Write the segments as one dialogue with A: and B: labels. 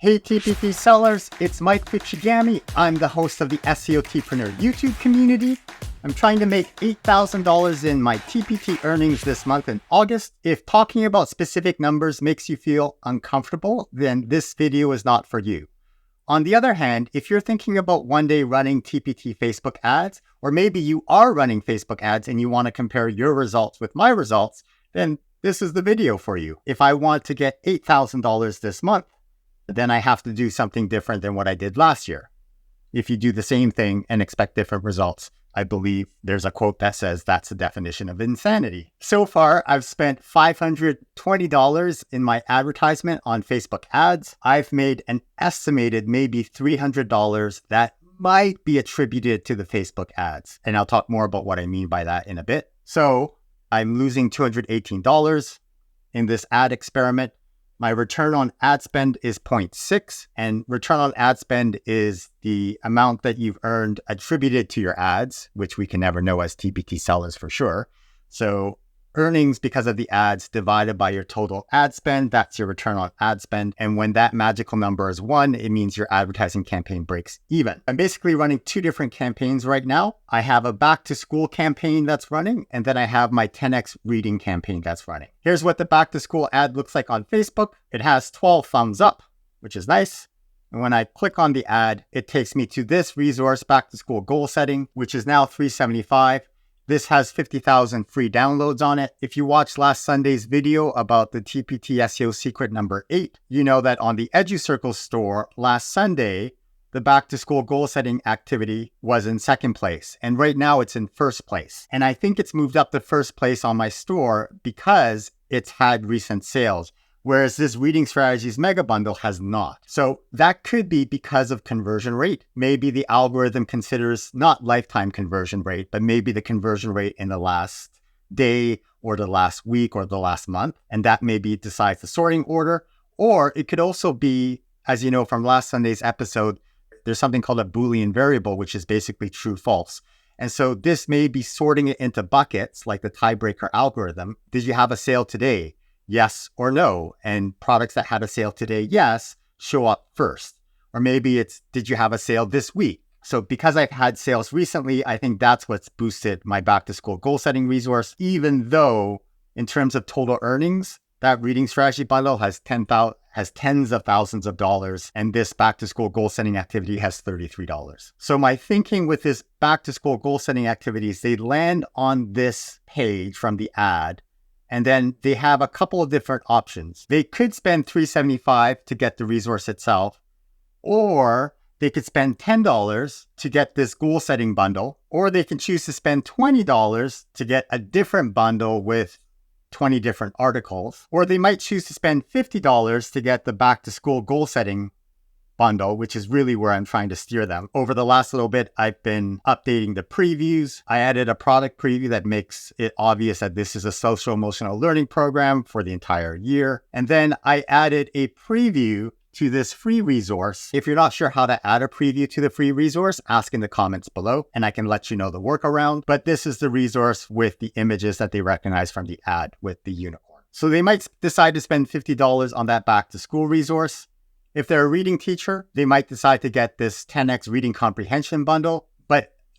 A: Hey TPT sellers, it's Mike Pichigami. I'm the host of the SEOTpreneur YouTube community. I'm trying to make $8,000 in my TPT earnings this month in August. If talking about specific numbers makes you feel uncomfortable, then this video is not for you. On the other hand, if you're thinking about one day running TPT Facebook ads, or maybe you are running Facebook ads and you want to compare your results with my results, then this is the video for you. If I want to get $8,000 this month, then I have to do something different than what I did last year. If you do the same thing and expect different results, I believe there's a quote that says that's the definition of insanity. So far, I've spent $520 in my advertisement on Facebook ads. I've made an estimated maybe $300 that might be attributed to the Facebook ads. And I'll talk more about what I mean by that in a bit. So I'm losing $218 in this ad experiment. My return on ad spend is 0.6, and return on ad spend is the amount that you've earned attributed to your ads, which we can never know as TPT sellers for sure. So earnings because of the ads divided by your total ad spend, that's your return on ad spend. And when that magical number is 1, it means your advertising campaign breaks even. I'm basically running 2 different campaigns right now. I have a back to school campaign that's running, and then I have my 10x reading campaign that's running. Here's what the back to school ad looks like on Facebook. It has 12 thumbs up, which is nice. And when I click on the ad, it takes me to this resource, back to school goal setting, which is now $375. This has 50,000 free downloads on it. If you watched last Sunday's video about the TPT SEO secret number 8, you know that on the EduCircle store last Sunday, the back to school goal setting activity was in 2nd place. And right now it's in 1st place. And I think it's moved up to 1st place on my store because it's had recent sales, whereas this Reading Strategies Mega Bundle has not. So that could be because of conversion rate. Maybe the algorithm considers not lifetime conversion rate, but maybe the conversion rate in the last day or the last week or the last month. And that maybe decides the sorting order. Or it could also be, as you know from last Sunday's episode, there's something called a Boolean variable, which is basically true, false. And so this may be sorting it into buckets like the tiebreaker algorithm. Did you have a sale today? Yes or no. And products that had a sale today, yes, show up first. Or maybe it's, did you have a sale this week? So because I've had sales recently, I think that's what's boosted my back to school goal setting resource, even though in terms of total earnings, that reading strategy bundle has tens of thousands of dollars, and this back to school goal setting activity has $33. So my thinking with this back to school goal setting activities, they land on this page from the ad, and then they have a couple of different options. They could spend $375 to get the resource itself, or they could spend $10 to get this goal setting bundle, or they can choose to spend $20 to get a different bundle with 20 different articles, or they might choose to spend $50 to get the back to school goal setting bundle, which is really where I'm trying to steer them. Over the last little bit, I've been updating the previews. I added a product preview that makes it obvious that this is a social emotional learning program for the entire year. And then I added a preview to this free resource. If you're not sure how to add a preview to the free resource, ask in the comments below and I can let you know the workaround. But this is the resource with the images that they recognize from the ad with the unicorn. So they might decide to spend $50 on that back to school resource. If they're a reading teacher, they might decide to get this 10x reading comprehension bundle.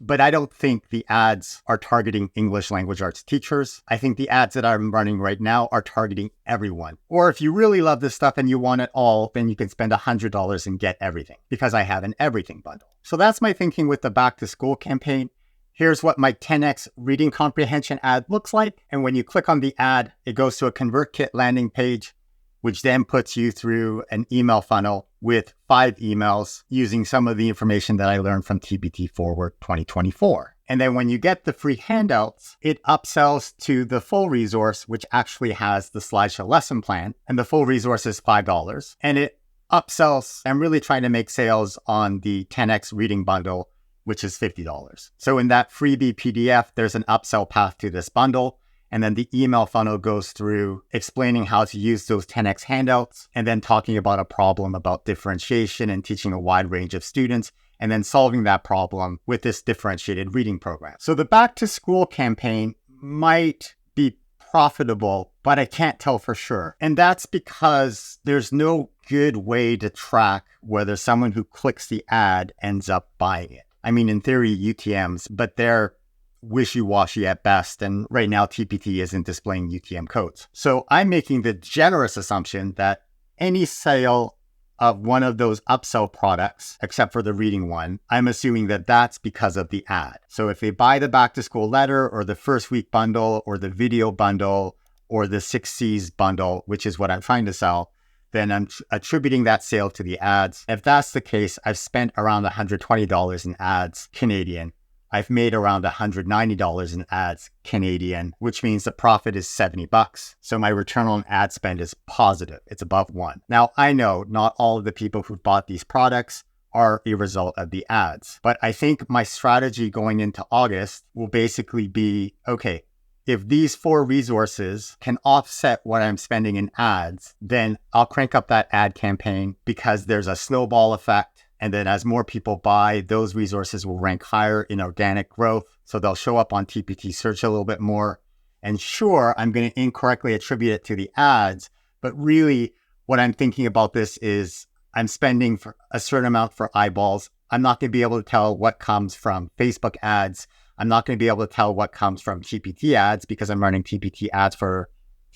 A: But I don't think the ads are targeting English language arts teachers. I think the ads that I'm running right now are targeting everyone. Or if you really love this stuff and you want it all, then you can spend $100 and get everything because I have an everything bundle. So that's my thinking with the back to school campaign. Here's what my 10x reading comprehension ad looks like. And when you click on the ad, it goes to a ConvertKit landing page, which then puts you through an email funnel with 5 emails using some of the information that I learned from TPT Forward 2024. And then when you get the free handouts, it upsells to the full resource, which actually has the slideshow lesson plan. And the full resource is $5. And it upsells. I'm really trying to make sales on the 10x reading bundle, which is $50. So in that freebie PDF, there's an upsell path to this bundle. And then the email funnel goes through explaining how to use those 10x handouts and then talking about a problem about differentiation and teaching a wide range of students and then solving that problem with this differentiated reading program. So the back to school campaign might be profitable, but I can't tell for sure. And that's because there's no good way to track whether someone who clicks the ad ends up buying it. I mean, in theory, UTMs, but they're wishy-washy at best. And right now, TPT isn't displaying UTM codes. So I'm making the generous assumption that any sale of one of those upsell products, except for the reading one, I'm assuming that that's because of the ad. So if they buy the back to school letter or the first week bundle or the video bundle or the 6 C's bundle, which is what I'm trying to sell, then I'm attributing that sale to the ads. If that's the case, I've spent around $120 in ads Canadian. I've made around $190 in ads Canadian, which means the profit is $70. So my return on ad spend is positive. It's above 1. Now, I know not all of the people who bought these products are a result of the ads, but I think my strategy going into August will basically be, okay, if these 4 resources can offset what I'm spending in ads, then I'll crank up that ad campaign because there's a snowball effect. And then as more people buy, those resources will rank higher in organic growth. So they'll show up on TPT search a little bit more. And sure, I'm going to incorrectly attribute it to the ads. But really, what I'm thinking about this is I'm spending for a certain amount for eyeballs. I'm not going to be able to tell what comes from Facebook ads. I'm not going to be able to tell what comes from TPT ads because I'm running TPT ads for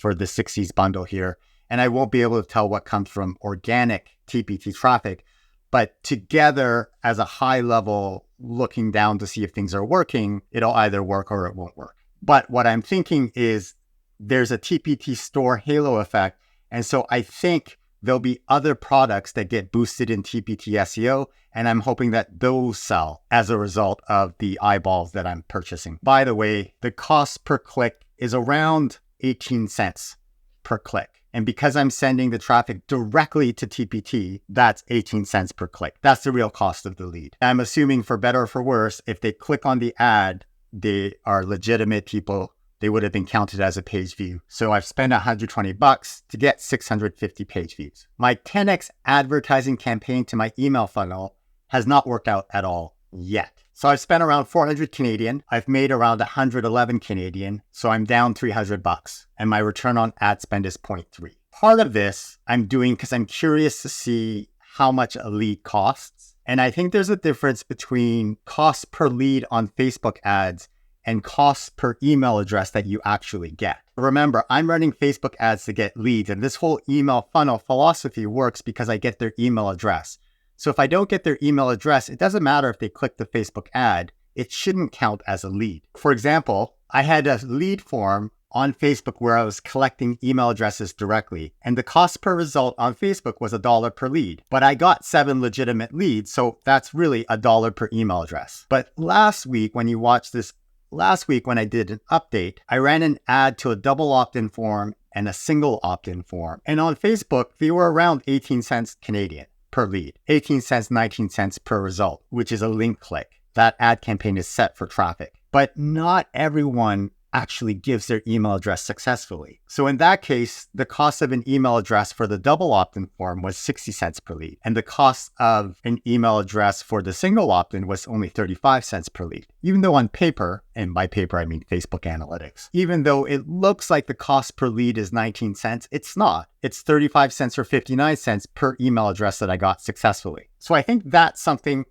A: the 6 C's bundle here. And I won't be able to tell what comes from organic TPT traffic. But together, as a high level, looking down to see if things are working, it'll either work or it won't work. But what I'm thinking is there's a TPT store halo effect. And so I think there'll be other products that get boosted in TPT SEO. And I'm hoping that those sell as a result of the eyeballs that I'm purchasing. By the way, the cost per click is around 18 cents per click. And because I'm sending the traffic directly to TPT, that's 18 cents per click. That's the real cost of the lead. I'm assuming for better or for worse, if they click on the ad, they are legitimate people. They would have been counted as a page view. So I've spent $120 to get 650 page views. My 10x advertising campaign to my email funnel has not worked out at all yet. So I've spent around 400 Canadian. I've made around 111 Canadian. So I'm down $300 and my return on ad spend is 0.3. Part of this I'm doing because I'm curious to see how much a lead costs. And I think there's a difference between cost per lead on Facebook ads and cost per email address that you actually get. Remember, I'm running Facebook ads to get leads, and this whole email funnel philosophy works because I get their email address. So if I don't get their email address, it doesn't matter if they click the Facebook ad, it shouldn't count as a lead. For example, I had a lead form on Facebook where I was collecting email addresses directly, and the cost per result on Facebook was $1 per lead, but I got 7 legitimate leads, so that's really $1 per email address. But last week, when you watch this, last week when I did an update, I ran an ad to a double opt-in form and a single opt-in form. And on Facebook, they were around 18 cents Canadian per lead, 18 cents, 19 cents per result, which is a link click. That ad campaign is set for traffic. But not everyone actually gives their email address successfully. So in that case, the cost of an email address for the double opt-in form was 60 cents per lead. And the cost of an email address for the single opt-in was only 35 cents per lead. Even though on paper, and by paper I mean Facebook Analytics, even though it looks like the cost per lead is 19 cents, it's not. It's 35 cents or 59 cents per email address that I got successfully. So I think that's something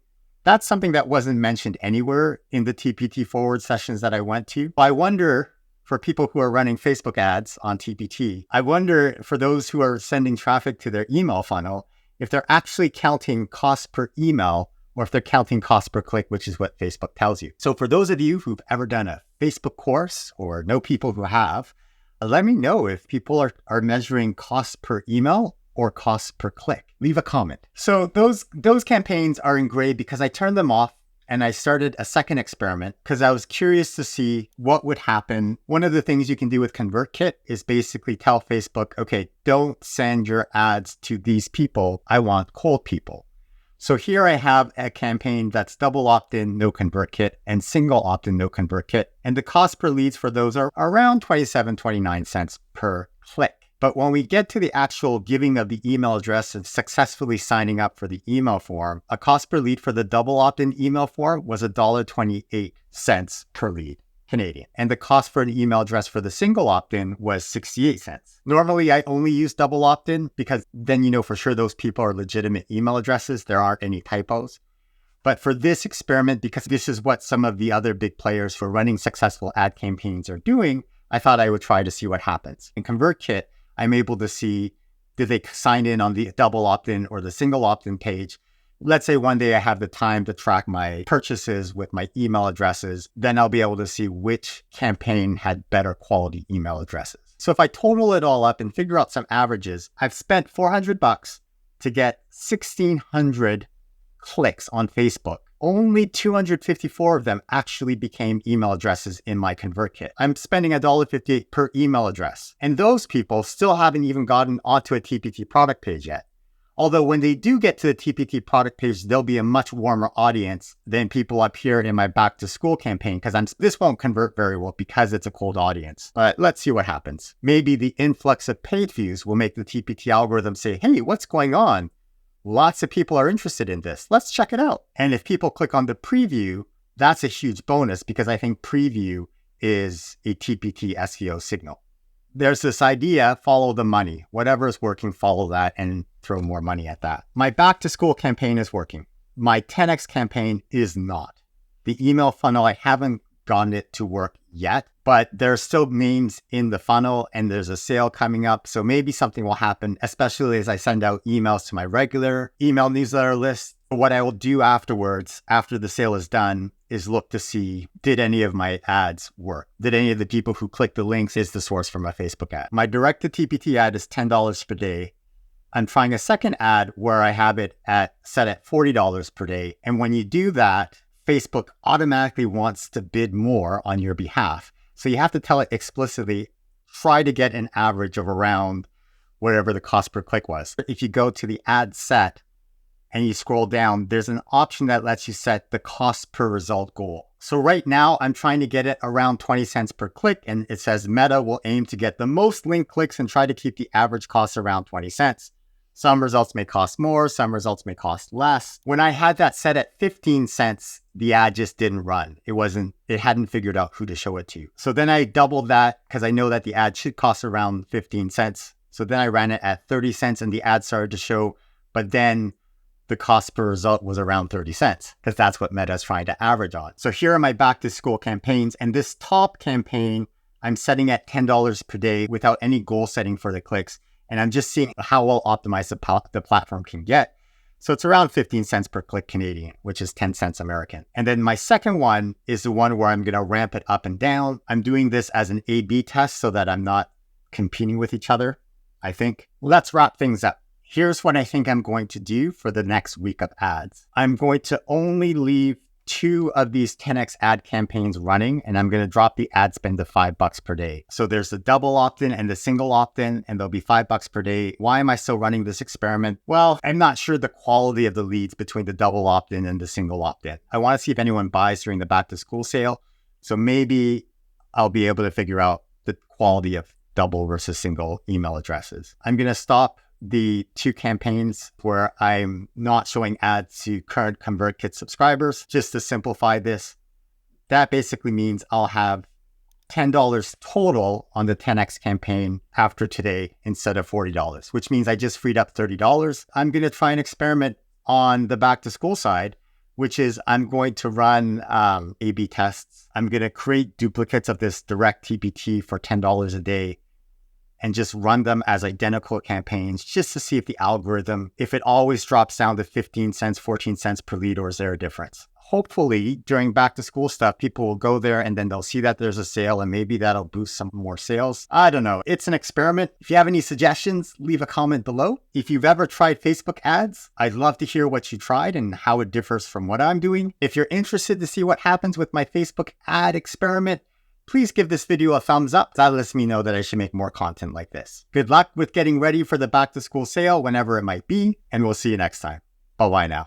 A: that wasn't mentioned anywhere in the TPT forward sessions that I went to. I wonder, for people who are running Facebook ads on TPT, I wonder for those who are sending traffic to their email funnel, if they're actually counting cost per email or if they're counting cost per click, which is what Facebook tells you. So for those of you who've ever done a Facebook course or know people who have, let me know if people are measuring cost per email or cost per click. Leave a comment. So those campaigns are in gray because I turned them off and I started a second experiment because I was curious to see what would happen. One of the things you can do with ConvertKit is basically tell Facebook, okay, don't send your ads to these people. I want cold people. So here I have a campaign that's double opt-in, no ConvertKit, and single opt-in, no ConvertKit. And the cost per leads for those are around 27, 29 cents per click. But when we get to the actual giving of the email address and successfully signing up for the email form, a cost per lead for the double opt-in email form was $1.28 per lead. Canadian. And the cost for an email address for the single opt-in was 68 cents. Normally, I only use double opt-in because then you know for sure those people are legitimate email addresses. There aren't any typos. But for this experiment, because this is what some of the other big players for running successful ad campaigns are doing, I thought I would try to see what happens. In ConvertKit, I'm able to see, did they sign in on the double opt-in or the single opt-in page? Let's say one day I have the time to track my purchases with my email addresses, then I'll be able to see which campaign had better quality email addresses. So if I total it all up and figure out some averages, I've spent $400 to get 1,600 clicks on Facebook. Only 254 of them actually became email addresses in my ConvertKit. I'm spending $1.58 per email address. And those people still haven't even gotten onto a TPT product page yet. Although when they do get to the TPT product page, they'll be a much warmer audience than people up here in my back to school campaign, because this won't convert very well because it's a cold audience. But let's see what happens. Maybe the influx of page views will make the TPT algorithm say, hey, what's going on? Lots of people are interested in this. Let's check it out. And if people click on the preview, that's a huge bonus because I think preview is a TPT SEO signal. There's this idea, follow the money. Whatever is working, follow that and throw more money at that. My back to school campaign is working. My 10X campaign is not. The email funnel, I haven't gotten it to work yet, but there's still names in the funnel and there's a sale coming up. So maybe something will happen, especially as I send out emails to my regular email newsletter list. What I will do afterwards, after the sale is done, is look to see, did any of my ads work? Did any of the people who click the links is the source for my Facebook ad? My direct to TPT ad is $10 per day. I'm trying a second ad where I have it set at $40 per day. And when you do that, Facebook automatically wants to bid more on your behalf. So you have to tell it explicitly, try to get an average of around whatever the cost per click was. If you go to the ad set and you scroll down, there's an option that lets you set the cost per result goal. So right now I'm trying to get it around 20 cents per click, and it says Meta will aim to get the most link clicks and try to keep the average cost around 20 cents. Some results may cost more, some results may cost less. When I had that set at 15 cents, the ad just didn't run. It hadn't figured out who to show it to. So then I doubled that because I know that the ad should cost around 15 cents. So then I ran it at 30 cents and the ad started to show, but then the cost per result was around 30 cents because that's what Meta is trying to average on. So here are my back to school campaigns, and this top campaign, I'm setting at $10 per day without any goal setting for the clicks. And I'm just seeing how well optimized the platform can get. So it's around 15 cents per click Canadian, which is 10 cents American. And then my second one is the one where I'm going to ramp it up and down. I'm doing this as an A/B test so that I'm not competing with each other, I think. Let's wrap things up. Here's what I think I'm going to do for the next week of ads. I'm going to only leave 2 of these 10X ad campaigns running, and I'm going to drop the ad spend to $5 per day. So there's the double opt-in and the single opt-in, and there'll be $5 per day. Why am I still running this experiment? Well, I'm not sure the quality of the leads between the double opt-in and the single opt-in. I want to see if anyone buys during the back to school sale. So maybe I'll be able to figure out the quality of double versus single email addresses. I'm going to stop the 2 campaigns where I'm not showing ads to current ConvertKit subscribers. Just to simplify this, that basically means I'll have $10 total on the 10X campaign after today instead of $40, which means I just freed up $30. I'm going to try an experiment on the back to school side, which is I'm going to run A/B tests. I'm going to create duplicates of this direct TPT for $10 a day and just run them as identical campaigns just to see if the algorithm, if it always drops down to 15 cents, 14 cents per lead, or is there a difference? Hopefully during back to school stuff, people will go there and then they'll see that there's a sale and maybe that'll boost some more sales. I don't know. It's an experiment. If you have any suggestions, leave a comment below. If you've ever tried Facebook ads, I'd love to hear what you tried and how it differs from what I'm doing. If you're interested to see what happens with my Facebook ad experiment, please give this video a thumbs up. That lets me know that I should make more content like this. Good luck with getting ready for the back to school sale whenever it might be, and we'll see you next time. Bye-bye now.